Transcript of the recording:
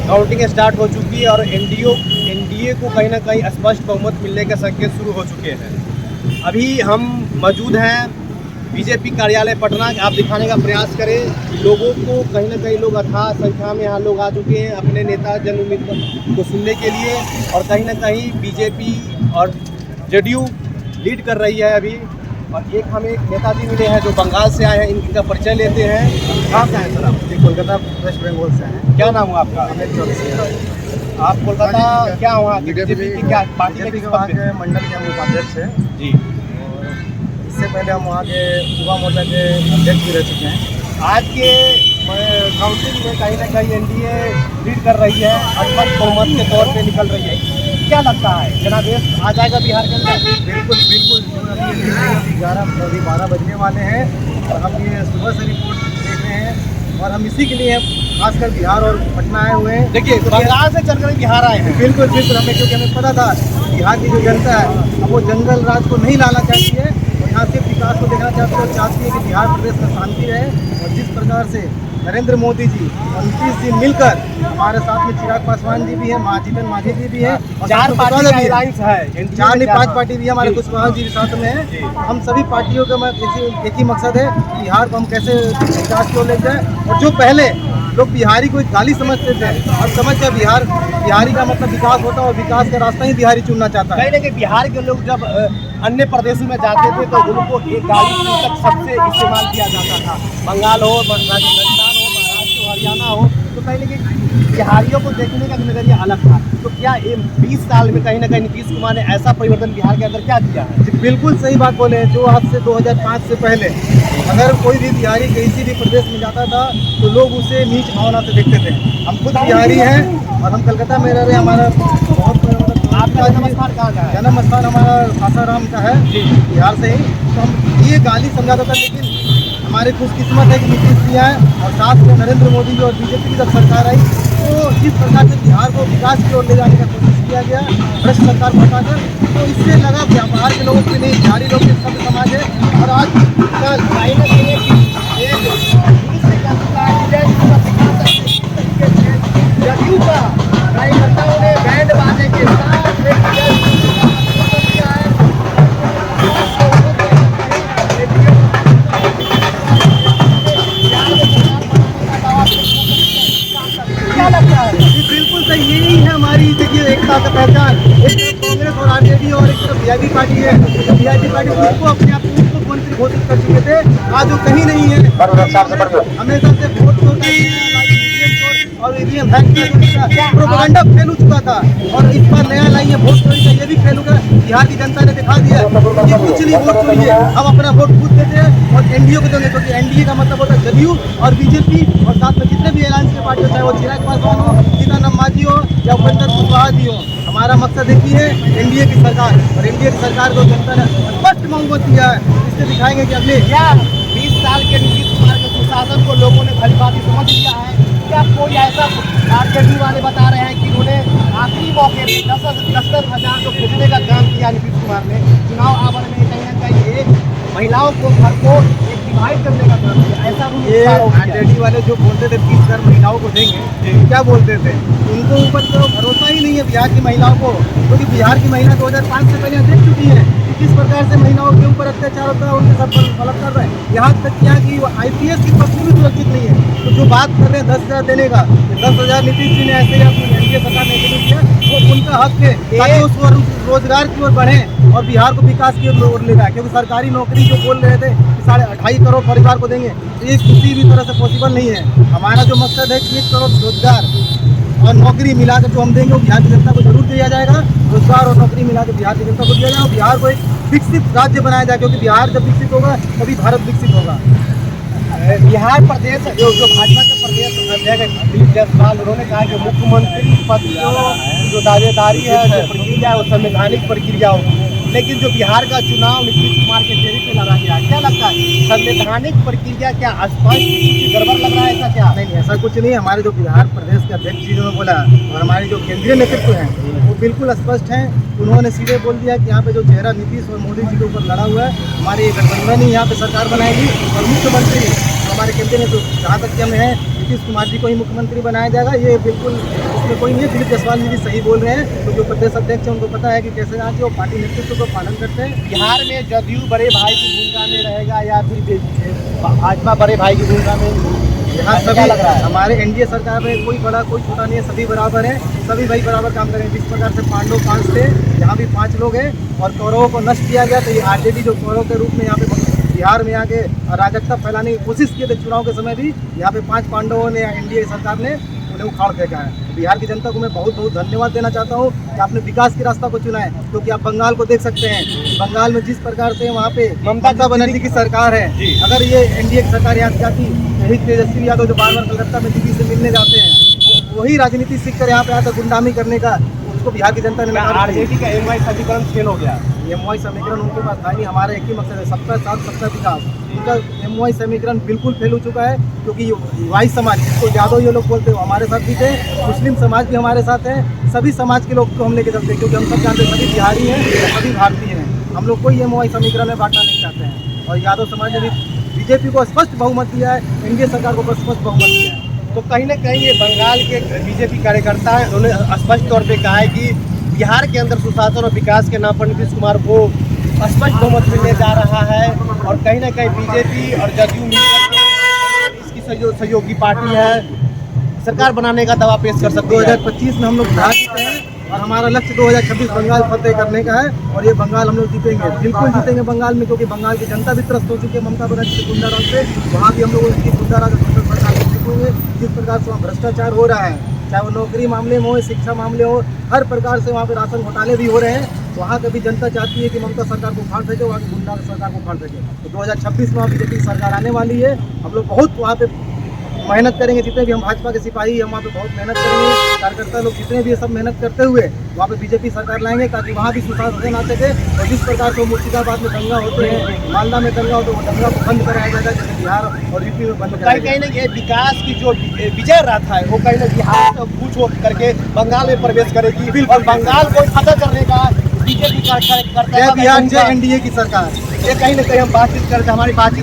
Counting start हो चुकी है और एनडीए को कहीं ना कहीं स्पष्ट बहुमत मिलने के संकेत शुरू हो चुके हैं। अभी हम मौजूद हैं बीजेपी कार्यालय पटना। आप दिखाने का प्रयास करें लोगों को, कहीं ना कहीं लोग अथाह संख्या में यहाँ लोग आ चुके हैं अपने नेता जन उम्मीदवार को सुनने के लिए, और कहीं ना कहीं बीजेपी और जेडीयू लीड कर रही है अभी। और एक हमें नेताजी मिले हैं जो बंगाल से आए हैं, इनका परिचय लेते हैं। कहाँ से आए सर आप? जी, कोलकाता वेस्ट बंगाल से हैं। क्या नाम हुआ आपका? अमित चौधरी। आप कोलकाता क्या वहाँ बीजेपी की क्या पार्टी बीजेपी के के वहाँ के मंडल के हम उपाध्यक्ष हैं जी। और इससे पहले हम वहाँ के युवा मोर्चा के अध्यक्ष भी रह चुके हैं। आज के काउंसिल में कहीं ना कहीं एनडीए लीड कर रही है, स्पष्ट बहुमत के तौर पे निकल रही है। क्या लगता है जनादेश आ जाएगा बिहार के अंदर? बिल्कुल बिल्कुल, अभी 12 बजने वाले हैं और हम ये सुबह से रिपोर्ट देख रहे हैं और हम इसी के लिए खासकर बिहार और पटना आए हुए हैं। देखिए बंगाल से चलकर बिहार आए हैं। बिल्कुल बिल्कुल, क्योंकि हमें पता था बिहार की जो जनता है अब वो जंगल राज को नहीं लाना चाहती है और यहाँ से विकास को देखना चाहती है कि बिहार प्रदेश में शांति रहे। और जिस प्रकार से नरेंद्र मोदी जी और नीतीश जी मिलकर, हमारे साथ में चिराग पासवान जी भी है, जीतन मांझी जी भी है और 4 पार्टी का अलायंस है, 4 नहीं 5 पार्टी भी है, हमारे कुशवाहा जी भी साथ में है। हम सभी पार्टियों का एक ही मकसद है, बिहार को हम कैसे विकास की ओर ले जाए। और जो पहले लोग बिहारी को एक गाली समझते थे, अब समझ गए बिहारी का मतलब विकास होता है और विकास का रास्ता ही बिहारी चुनना चाहता है। कहीं बिहार के लोग जब अन्य प्रदेशों में जाते थे तो उनको एक गाली तक सबसे इस्तेमाल किया जाता था। बंगाल हो, राजस्थान हो, महाराष्ट्र हो, हरियाणा हो, तो कहीं ना कहीं बिहारियों को देखने का नजरिया अलग था। तो क्या 20 साल में कहीं ना कहीं नीतीश कुमार ने ऐसा परिवर्तन बिहार के अंदर क्या किया है? जी बिल्कुल सही बात बोले हैं। जो आज से 2005 से पहले अगर कोई भी बिहारी किसी भी प्रदेश में जाता था तो लोग उसे नीच भावना से देखते थे। हम खुद बिहारी हैं और हम कलकत्ता में रह रहे हैं। हमारा बहुत आपका जन्म स्थान कहाँ का है? जन्म स्थान हमारा सासाराम का है, बिहार से ही। तो हम ये गाली समझाता था, लेकिन हमारी खुशकिस्मत है कि नीतीश जी आए और साथ में नरेंद्र मोदी जी और बीजेपी की जब सरकार आई तो जिस प्रकार से बिहार को विकास की ओर ले जाने का कोशिश किया गया भ्रष्ट सरकार को हटाकर, तो इससे लगा कि बाहर के लोगों के नहीं, बिहारी लोग के सब समाज है। और आज जदयू का कार्यकर्ताओं ने बैंड बाजे के साथ क्या लगता है? बिल्कुल सही, यही है हमारी देखिए एकता का पहचान। एक तरफ कांग्रेस और आरजेडी और एक तरफ वीआईपी पार्टी है। वीआईपी पार्टी उनको अपने आप को मुख्यमंत्री घोषित कर चुके थे, आज वो कहीं नहीं है। हमेशा से वोट और ईवीएम प्रोपेगेंडा फेल हो चुका था और इस बार नया लाई है वोट चोरी का, ये भी फेल होगा। बिहार की जनता ने दिखा दिया कि कुछ नहीं वोट चोरी है, हम अपना वोट खुद देते हैं और एनडीए को देंगे, क्योंकि एनडीए का मतलब होता है जदयू और बीजेपी और साथ में जितने भी अलायंस के पार्टी, चाहे वो चिराग पासवान हो, जीतन मांझी हो या उपेंद्र कुशवाहा जी हो। हमारा मकसद एक ही है, एनडीए की सरकार, और एनडीए की सरकार को जनता ने स्पष्ट बहुमत दिया है। इससे दिखाएंगे कि अगले 20 साल के नीतीश कुमार के सुशासन को लोगों ने भलीभांति समझ लिया है। क्या कोई ऐसा आरजेडी वाले बता रहे हैं कि उन्हें आखिरी मौके पे 10,000 को भेजने का काम किया नीतीश कुमार ने? चुनाव आवर में कहीं ना कहीं एक महिलाओं को घर को एक डिवाइड करने का काम किया, ऐसा ये आरजेडी वाले जो बोलते थे 20,000 महिलाओं को देंगे, क्या बोलते थे, उनको ऊपर तो भरोसा ही नहीं है बिहार की महिलाओं को, क्योंकि बिहार की महिला 2005 से पहले देख चुकी है किस प्रकार से महिलाओं के ऊपर अत्याचार होता है, उनके साथ गलत कर रहे हैं। यहाँ तक क्या कि IPS की पत्नी भी सुरक्षित नहीं है। तो जो बात कर रहे हैं 10,000 देने का, 10,000 नीतीश जी ने ऐसे ही अपनी एनडीए सरकार ने किया, वो उनका हक है ताकि उस रोजगार की ओर बढ़े और बिहार को विकास की ओर ले जाए। क्योंकि सरकारी नौकरी जो बोल रहे थे 2.5 करोड़ परिवार को देंगे, ये किसी भी तरह से पॉसिबल नहीं है। हमारा जो मकसद है कि 1 करोड़ रोजगार और नौकरी मिलाकर जो हम देंगे वो बिहार की जनता को जरूर दिया जाएगा। रोजगार और नौकरी मिलाकर बिहार की जनता को दिया जाएगा, बिहार को एक विकसित राज्य बनाया जाए, क्योंकि बिहार जब विकसित होगा तभी भारत विकसित होगा। बिहार प्रदेश जो भाजपा के प्रदेश अध्यक्ष दिलीप जायसवाल, उन्होंने कहा कि मुख्यमंत्री पद जो दावेदारी है, जो प्रक्रिया है वो संवैधानिक प्रक्रिया होगी, लेकिन जो बिहार का चुनाव नीतीश कुमार के चेहरे पे लड़ा गया, क्या लगता है संवैधानिक प्रक्रिया क्या स्पष्ट गड़बड़ लग रहा है? ऐसा क्या? नहीं, ऐसा कुछ नहीं। हमारे जो बिहार प्रदेश के अध्यक्ष जी ने बोला और हमारे जो केंद्रीय नेतृत्व है वो बिल्कुल स्पष्ट हैं। उन्होंने सीधे बोल दिया कि यहाँ पे जो चेहरा नीतीश और मोदी जी के ऊपर लड़ा हुआ है, हमारी गठबंधन ही यहाँ पे सरकार बनाएगी और मुख्यमंत्री हमारे केंद्रीय नेतृत्व, जहाँ तक कि हम हैं, नीतीश कुमार जी को ही मुख्यमंत्री बनाया जाएगा। ये बिल्कुल इसमें कोई नहीं है। दिलीप जायसवाल जी भी सही बोल रहे हैं, तो जो प्रदेश अध्यक्ष है उनको पता है कि कैसे आज वो पार्टी नेतृत्व को पालन करते हैं। बिहार में जदयू बड़े भाई की भूमिका में रहेगा या फिर भाजपा बड़े भाई की भूमिका में? यहाँ क्या सभी लग रहा है? हमारे एनडीए सरकार में कोई बड़ा कोई छोटा नहीं है, सभी बराबर हैं, सभी भाई बराबर काम करें। जिस प्रकार से पांडव 5 थे, यहाँ भी 5 लोग हैं, और कौरवों को नष्ट किया गया। तो ये आरजेडी जो कौरव के रूप में यहाँ पे बिहार में आके अराजकता फैलाने की कोशिश किए थे चुनाव के समय भी, यहाँ पे 5 पांडवों ने एनडीए सरकार ने उन्हें उखाड़ फेंका है। बिहार की जनता को मैं बहुत बहुत धन्यवाद देना चाहता हूँ कि आपने विकास के रास्ता को चुना है, क्योंकि आप बंगाल को देख सकते हैं। बंगाल में जिस प्रकार से वहाँ पे ममता बनर्जी की सरकार है, अगर ये एनडीए की सरकार यहाँ जाती, यही तेजस्वी यादव जो बार बार कलकत्ता में दीदी से मिलने जाते हैं, वही राजनीति सीख कर यहाँ पे आता गुंडामी करने का, उसको बिहार की जनता ने आरजेडी का एमवाई समीकरण फेल हो गया। एमवाई समीकरण उनके पास था नहीं। हमारा एक ही मकसद है, सबका साथ सबका विकास। उनका एमवाई समीकरण बिल्कुल फेल हो चुका है, क्योंकि युवाई समाज जिसको यादव ये लोग बोलते हैं हमारे साथ भी थे, मुस्लिम समाज भी हमारे साथ है, सभी समाज के लोग को हम लेके चलते हैं, क्योंकि हम सब जानते हैं सभी बिहारी हैं, सभी भारतीय हैं। हम लोग कोई एमवाई समीकरण में बांटना नहीं चाहते हैं। और यादव समाज ने भी बीजेपी को स्पष्ट बहुमत दिया है, एनडीए सरकार को स्पष्ट बहुमत दिया है। तो कहीं ना कहीं ये बंगाल के बीजेपी कार्यकर्ता हैं, उन्होंने स्पष्ट तौर पे कहा है कि बिहार के अंदर सुशासन और विकास के नाम पर नीतीश कुमार को स्पष्ट बहुमत मिलने जा रहा है, और कहीं ना कहीं बीजेपी और जदयू मिलकर इसकी सहयोगी पार्टी है, सरकार बनाने का दावा पेश कर सकती है। 2025 में हम लोग बिहार जीते हैं, और हमारा लक्ष्य 2026 बंगाल फतेह करने का है, और ये बंगाल हम लोग जीतेंगे, बिल्कुल जीतेंगे बंगाल में, क्योंकि बंगाल की जनता भी त्रस्त हो चुकी है ममता बनर्जी के गुंडाराज से। वहाँ भी हम लोग उसकी गुंडाराज सरकार को जीतेंगे। जिस प्रकार से वहाँ भ्रष्टाचार हो रहा है, चाहे वो नौकरी मामले में हो, शिक्षा मामले हो, हर प्रकार से वहाँ पे राशन घोटाले भी हो रहे हैं। वहाँ का भी जनता चाहती है कि ममता सरकार को उखाड़ सके, वहाँ की गुंडा सरकार को उखाड़ सके। तो 2026 में वहाँ बीजेपी की सरकार आने वाली है। हम लोग बहुत वहाँ पे मेहनत करेंगे, जितने भी हम भाजपा के सिपाही हैं वहाँ पे बहुत मेहनत करेंगे, कार्यकर्ता लोग जितने भी सब मेहनत करते हुए वहाँ पे बीजेपी सरकार लाएंगे, ताकि वहाँ भी सुशासन आ सके। और जिस प्रकार से मुर्शिदाबाद में दंगा होते हैं, मालदा में दंगा होते हैं, वो दंगा को बंद कराया जाएगा, जैसे बिहार और यूपी में बंद कराया कहीं ना कहीं विकास की जो विजय रथ है वो कहीं ना बिहार से कूच हो करके बंगाल में प्रवेश करेगी, और बंगाल को फतह करने का बीजेपी कार्यकर्ता बिहार जय एनडीए की सरकार। ये कहीं ना कहीं हम बातचीत करते हैं, हमारी बातचीत